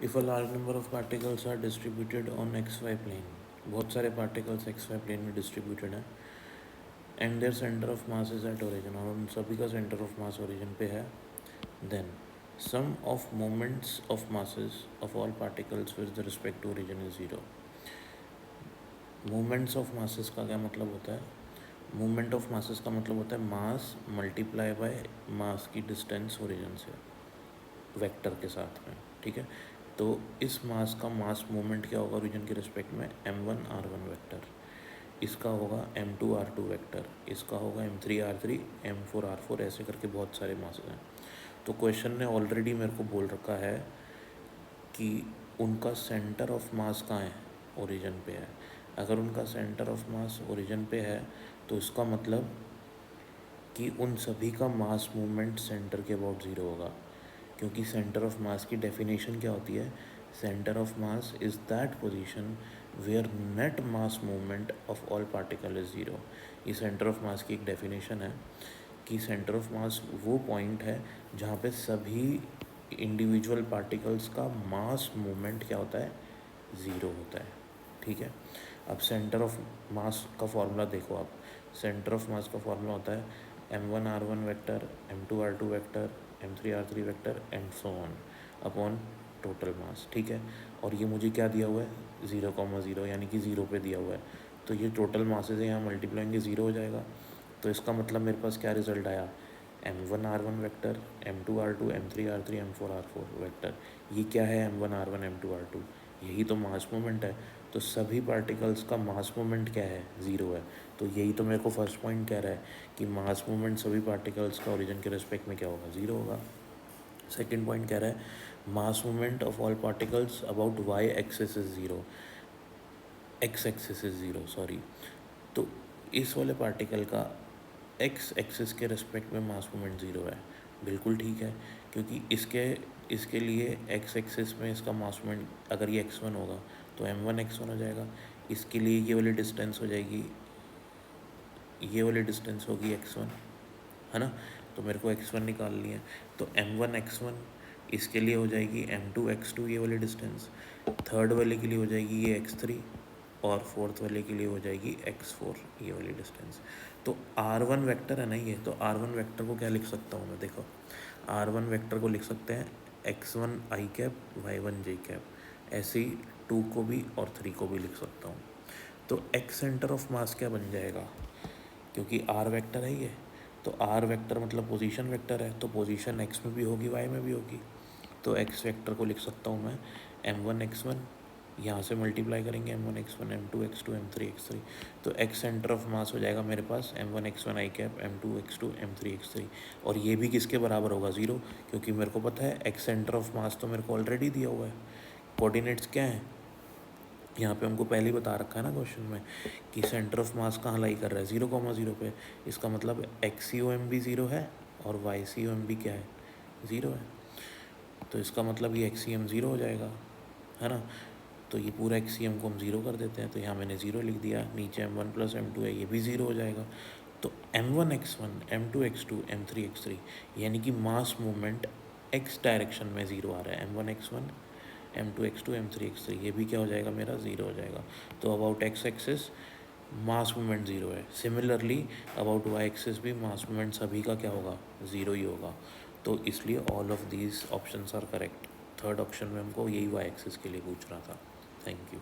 If a large number of particles are distributed on X Y plane, बहुत सारे particles X Y plane में distributed हैं, and their centre of mass is at origin, और उन सभी का centre of mass origin पे है, then sum of moments of masses of all particles with respect to origin is zero. Moments of masses का क्या मतलब होता है? मूवमेंट ऑफ मासेस का मतलब होता है मास मल्टीप्लाई बाय मास की डिस्टेंस ओरिजिन से वेक्टर के साथ में, ठीक है। तो इस मास का मास मूवमेंट क्या होगा ओरिजिन के रिस्पेक्ट में? m1 r1 वेक्टर, इसका होगा m2 r2 वेक्टर, इसका होगा m3 r3, m4 r4, ऐसे करके बहुत सारे मासेस हैं। तो क्वेश्चन ने ऑलरेडी मेरे को बोल रखा है कि उनका सेंटर ऑफ मास कहाँ है? ओरिजिन पे है। अगर उनका सेंटर ऑफ मास ओरिजिन पे है तो इसका मतलब कि उन सभी का मास मूवमेंट सेंटर के अबाउट ज़ीरो होगा, क्योंकि सेंटर ऑफ मास की डेफिनेशन क्या होती है? Centre of mass is that position where net mass movement of all particle is zero. ये सेंटर ऑफ मास की एक डेफिनेशन है कि सेंटर ऑफ मास वो पॉइंट है जहाँ पे सभी इंडिविजुअल पार्टिकल्स का मास मूवमेंट क्या होता है? ज़ीरो होता है, ठीक है। अब सेंटर ऑफ मास का फॉर्मूला देखो आप। सेंटर ऑफ मास का फॉर्मूला होता है m1 r1 vector, m2 r2 vector, m3 r3 vector and so on upon total mass, ठीक है। और ये मुझे क्या दिया हुआ है? 0,0, यानी कि ज़ीरो पे दिया हुआ है। तो ये टोटल मासेज है, यहाँ मल्टीप्लाई होंगे ज़ीरो हो जाएगा। तो इसका मतलब मेरे पास क्या रिजल्ट आया? m1 r1 vector, m2 r2, m3 r3, m4 r4 vector. ये क्या है? m1 r1 m2 r2, यही तो मास मोमेंट है। तो सभी पार्टिकल्स का मास मोमेंट क्या है? ज़ीरो है। तो यही तो मेरे को फर्स्ट पॉइंट कह रहा है कि मास मोमेंट सभी पार्टिकल्स का ओरिजिन के रिस्पेक्ट में क्या होगा? ज़ीरो होगा। सेकेंड पॉइंट कह रहा है mass movement of all particles about Y axis is zero, X axis is zero, sorry. तो इस वाले पार्टिकल का एक्स एक्सिस के रिस्पेक्ट में मास मूवमेंट ज़ीरो है, बिल्कुल ठीक है, क्योंकि इसके लिए एक्स एक्सिस में इसका मास मूवमेंट अगर ये x1 होगा तो m1 x1 हो जाएगा। इसके लिए ये वाली डिस्टेंस हो जाएगी, ये वाली डिस्टेंस होगी x1, है ना। तो मेरे को x1 निकालनी है, तो m1 x1 इसके लिए हो जाएगी m2 x2 ये वाली डिस्टेंस, थर्ड वाले के लिए हो जाएगी ये x3, और फोर्थ वाले के लिए हो जाएगी x4 ये वाली डिस्टेंस। तो r1 वेक्टर है ना ये, तो r1 वेक्टर को क्या लिख सकता हूँ मैं? देखो r1 वेक्टर को लिख सकते हैं x1 i cap y1 j cap, ऐसे ही 2 को भी और 3 को भी लिख सकता हूँ। तो x सेंटर ऑफ मास क्या बन जाएगा? क्योंकि r वेक्टर है ये, तो r वेक्टर मतलब पोजीशन वेक्टर है, तो पोजीशन x में भी होगी y में भी होगी। तो x वेक्टर को लिख सकता हूँ मैं m1 x1, यहाँ से मल्टीप्लाई करेंगे m1 x1, m2 x2, m3 x3, तो x सेंटर ऑफ मास हो जाएगा मेरे पास m1 x1 i cap, m2 x2, m3 x3, और ये भी किसके बराबर होगा? ज़ीरो, क्योंकि मेरे को पता है x सेंटर ऑफ मास तो मेरे को ऑलरेडी दिया हुआ है। कोऑर्डिनेट्स क्या हैं? यहाँ पे हमको पहले ही बता रखा है ना क्वेश्चन में कि सेंटर ऑफ मास कहाँ लाई कर रहा है? 0,0 पे। इसका मतलब XCOM भी ज़ीरो है और YCOM भी क्या है? ज़ीरो है। तो इसका मतलब ये XCM ज़ीरो हो जाएगा, है ना। तो ये पूरा XCM को हम ज़ीरो कर देते हैं, तो यहाँ मैंने ज़ीरो लिख दिया, नीचे m1 + m2 है, ये भी ज़ीरो हो जाएगा। तो m1 x1, m2 x2, m3 x3, यानी कि मास मूवमेंट x डायरेक्शन में ज़ीरो आ रहा है। m1 x1, m2 x2, m3 x3, ये भी क्या हो जाएगा मेरा? ज़ीरो हो जाएगा। तो about x axis mass movement zero है। सिमिलरली अबाउट y एक्सिस भी मास मूवमेंट सभी का क्या होगा? ज़ीरो ही होगा। तो इसलिए all of these options are correct. Third option में हमको यही y एक्सिस के लिए पूछ रहा था। Thank you.